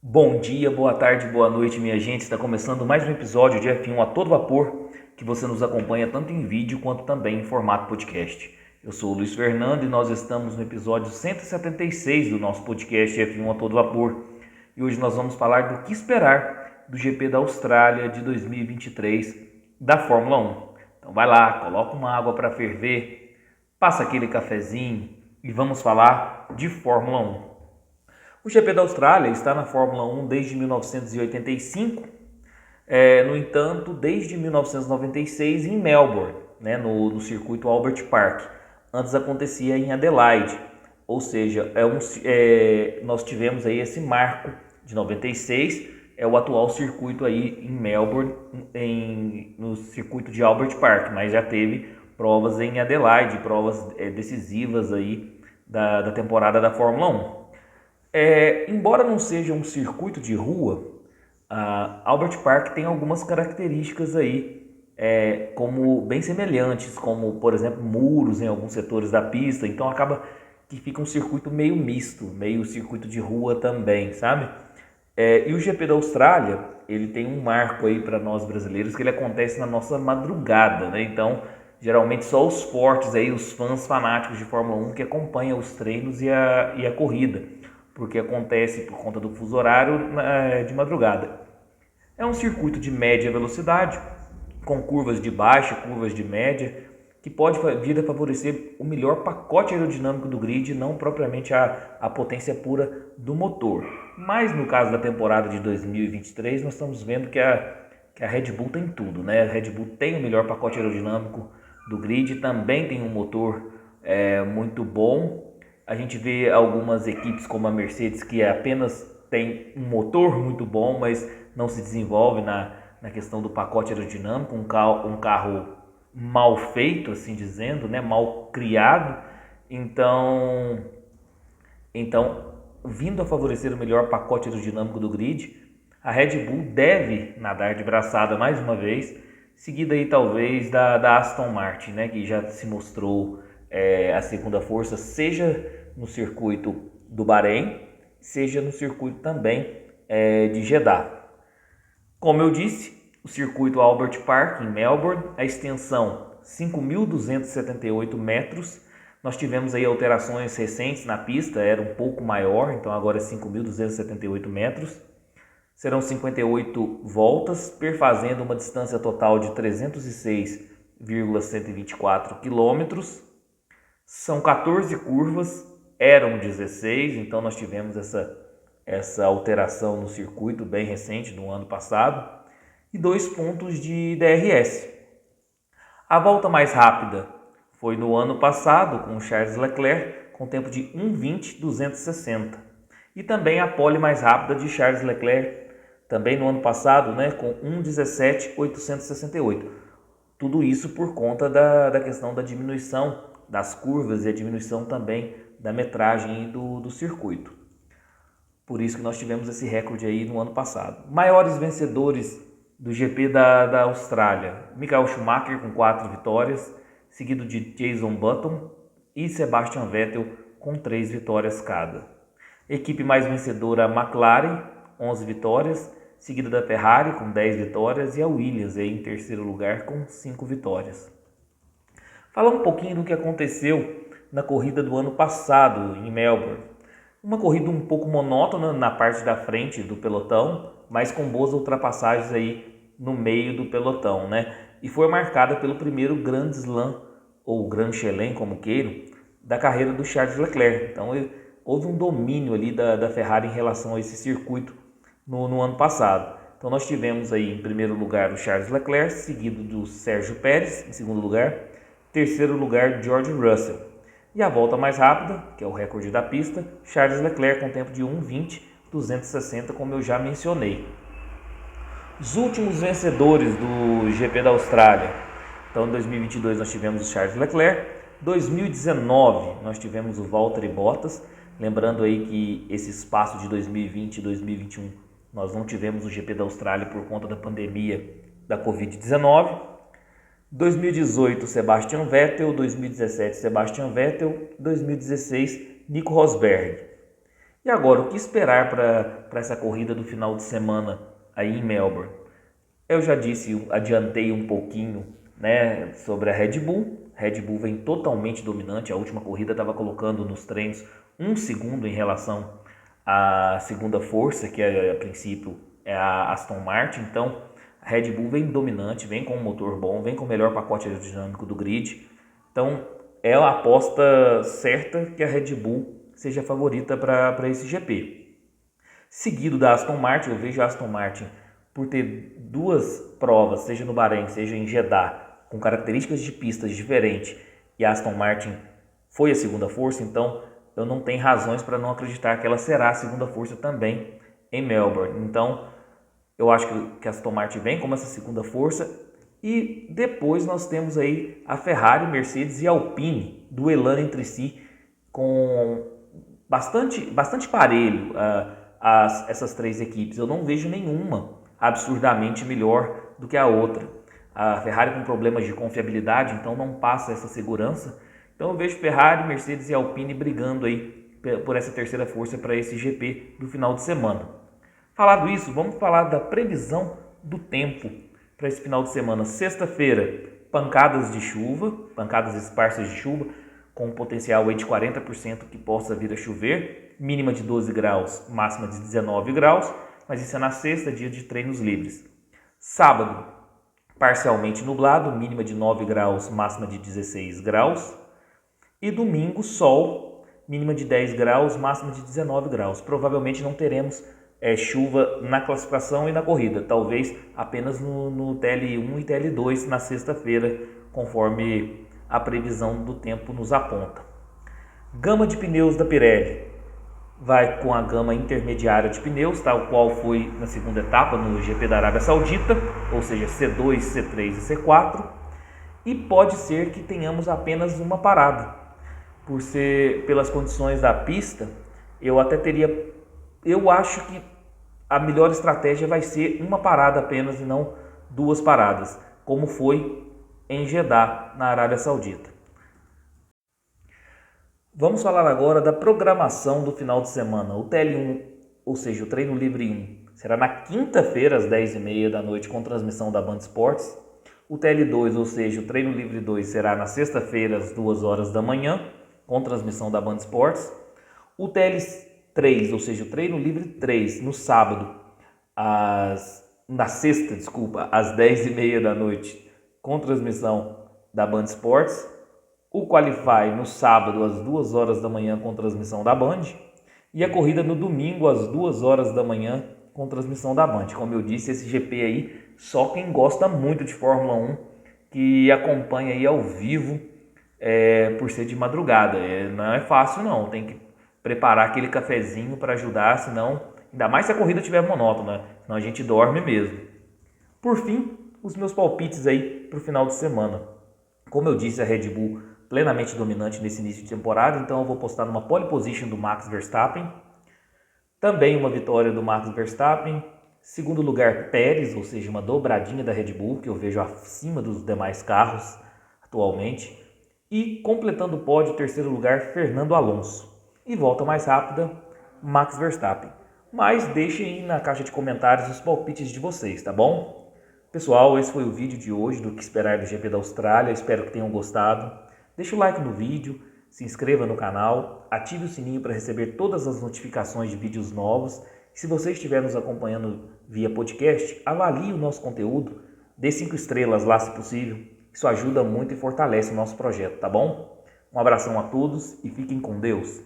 Bom dia, boa tarde, boa noite, minha gente. Está começando mais um episódio de F1 a todo vapor, que você nos acompanha tanto em vídeo quanto também em formato podcast. Eu sou o Luiz Fernando e nós estamos no episódio 176 do nosso podcast F1 a todo vapor. E hoje nós vamos falar do que esperar do GP da Austrália de 2023 da Fórmula 1. Então vai lá, coloca uma água para ferver, passa aquele cafezinho e vamos falar de Fórmula 1. O GP da Austrália está na Fórmula 1 desde 1985, no entanto, desde 1996 em Melbourne, né, no circuito Albert Park. Antes acontecia em Adelaide, ou seja, nós tivemos aí esse marco de 96, é o atual circuito aí em Melbourne, no circuito de Albert Park, mas já teve provas em Adelaide, provas decisivas aí da temporada da Fórmula 1. Embora não seja um circuito de rua, Albert Park tem algumas características aí, como bem semelhantes, como por exemplo muros em alguns setores da pista, então acaba que fica um circuito meio misto, meio circuito de rua também, sabe? E o GP da Austrália, ele tem um marco aí para nós brasileiros que ele acontece na nossa madrugada, né? Então, geralmente só os fortes aí, os fãs fanáticos de Fórmula 1 que acompanham os treinos e a corrida, porque acontece por conta do fuso horário de madrugada. É um circuito de média velocidade, com curvas de baixa, curvas de média, que pode vir a favorecer o melhor pacote aerodinâmico do grid, não propriamente a potência pura do motor. Mas no caso da temporada de 2023, nós estamos vendo que a Red Bull tem tudo, né? A Red Bull tem o melhor pacote aerodinâmico do grid, também tem um motor muito bom. A gente vê algumas equipes como a Mercedes que apenas tem um motor muito bom, mas não se desenvolve na questão do pacote aerodinâmico, um carro mal feito, assim dizendo, né? Mal criado. Então, vindo a favorecer o melhor pacote aerodinâmico do grid, a Red Bull deve nadar de braçada mais uma vez, seguida aí talvez da Aston Martin, né? Que já se mostrou a segunda força, seja no circuito do Bahrein, seja no circuito também de Jeddah. Como eu disse, o circuito Albert Park em Melbourne, a extensão 5.278 metros. Nós tivemos aí alterações recentes na pista, era um pouco maior, então agora é 5.278 metros. Serão 58 voltas, perfazendo uma distância total de 306,124 quilômetros. São 14 curvas, eram 16, então nós tivemos essa alteração no circuito bem recente, no ano passado, e 2 pontos de DRS. A volta mais rápida foi no ano passado, com Charles Leclerc, com tempo de 1:20,260. E também a pole mais rápida de Charles Leclerc, também no ano passado, né, com 1:17,868. Tudo isso por conta da questão da diminuição das curvas e a diminuição também da metragem do circuito. Por isso que nós tivemos esse recorde aí no ano passado. Maiores vencedores do GP da Austrália: Michael Schumacher com 4 vitórias, seguido de Jason Button e Sebastian Vettel com 3 vitórias cada. Equipe mais vencedora: McLaren, 11 vitórias, seguida da Ferrari com 10 vitórias e a Williams aí em terceiro lugar com 5 vitórias. Falar um pouquinho do que aconteceu na corrida do ano passado em Melbourne. Uma corrida um pouco monótona na parte da frente do pelotão, mas com boas ultrapassagens aí no meio do pelotão, né? E foi marcada pelo primeiro Grand Slam, ou Grand Chelem, como queiram, da carreira do Charles Leclerc. Então houve um domínio ali da Ferrari em relação a esse circuito no ano passado. Então nós tivemos aí em primeiro lugar o Charles Leclerc, seguido do Sérgio Pérez, em segundo lugar, terceiro lugar George Russell. E a volta mais rápida, que é o recorde da pista, Charles Leclerc com tempo de 1:20,260, como eu já mencionei. Os últimos vencedores do GP da Austrália. Então, em 2022 nós tivemos o Charles Leclerc, 2019 nós tivemos o Valtteri Bottas. Lembrando aí que esse espaço de 2020 e 2021 nós não tivemos o GP da Austrália por conta da pandemia da Covid-19. 2018, Sebastian Vettel. 2017, Sebastian Vettel. 2016, Nico Rosberg. E agora, o que esperar para essa corrida do final de semana aí em Melbourne? Eu já disse, adiantei um pouquinho, né, sobre a Red Bull. Red Bull vem totalmente dominante. A última corrida estava colocando nos treinos 1 segundo em relação à segunda força, que a princípio é a Aston Martin. Então, a Red Bull vem dominante, vem com um motor bom, vem com o melhor pacote aerodinâmico do grid. Então, é a aposta certa que a Red Bull seja a favorita para esse GP. Seguido da Aston Martin, eu vejo a Aston Martin por ter duas provas, seja no Bahrein, seja em Jeddah, com características de pistas diferentes, e a Aston Martin foi a segunda força, então eu não tenho razões para não acreditar que ela será a segunda força também em Melbourne. Então, eu acho que a Aston Martin vem como essa segunda força. E depois nós temos aí a Ferrari, Mercedes e Alpine duelando entre si com bastante parelho essas três equipes. Eu não vejo nenhuma absurdamente melhor do que a outra. A Ferrari com problemas de confiabilidade, então não passa essa segurança. Então eu vejo Ferrari, Mercedes e Alpine brigando aí por essa terceira força para esse GP do final de semana. Falado isso, vamos falar da previsão do tempo para esse final de semana. Sexta-feira, pancadas de chuva, pancadas esparsas de chuva, com um potencial aí de 40% que possa vir a chover, mínima de 12 graus, máxima de 19 graus, mas isso é na sexta, dia de treinos livres. Sábado, parcialmente nublado, mínima de 9 graus, máxima de 16 graus. E domingo, sol, mínima de 10 graus, máxima de 19 graus. Provavelmente não teremos chuva na classificação e na corrida, talvez apenas no TL1 e TL2 na sexta-feira, conforme a previsão do tempo nos aponta. Gama de pneus da Pirelli vai com a gama intermediária de pneus, tal qual foi na segunda etapa no GP da Arábia Saudita, ou seja, C2, C3 e C4, e pode ser que tenhamos apenas uma parada. Pelas condições da pista, eu acho que a melhor estratégia vai ser uma parada apenas e não duas paradas, como foi em Jeddah, na Arábia Saudita. Vamos falar agora da programação do final de semana. O TL1, ou seja, o treino livre 1, será na quinta-feira às 10h30 da noite com transmissão da Band Esportes. O TL2, ou seja, o treino livre 2, será na sexta-feira às 2h da manhã com transmissão da Band Esportes. O TL3, ou seja, o treino livre 3, no sábado, às 10h30 da noite, com transmissão da Band Esportes. O Qualify no sábado, às 2h da manhã, com transmissão da Band. E a corrida no domingo, às 2h da manhã, com transmissão da Band. Como eu disse, esse GP aí, só quem gosta muito de Fórmula 1, que acompanha aí ao vivo, por ser de madrugada. Não é fácil não, tem que preparar aquele cafezinho para ajudar, senão, ainda mais se a corrida estiver monótona, senão a gente dorme mesmo. Por fim, os meus palpites aí para o final de semana. Como eu disse, a Red Bull plenamente dominante nesse início de temporada, então eu vou postar numa pole position do Max Verstappen, também uma vitória do Max Verstappen, segundo lugar Pérez, ou seja, uma dobradinha da Red Bull, que eu vejo acima dos demais carros atualmente, e completando o pódio, terceiro lugar, Fernando Alonso. E volta mais rápida, Max Verstappen. Mas deixem aí na caixa de comentários os palpites de vocês, tá bom? Pessoal, esse foi o vídeo de hoje do que esperar do GP da Austrália, espero que tenham gostado. Deixe o like no vídeo, se inscreva no canal, ative o sininho para receber todas as notificações de vídeos novos. E se você estiver nos acompanhando via podcast, avalie o nosso conteúdo, dê 5 estrelas lá se possível. Isso ajuda muito e fortalece o nosso projeto, tá bom? Um abração a todos e fiquem com Deus.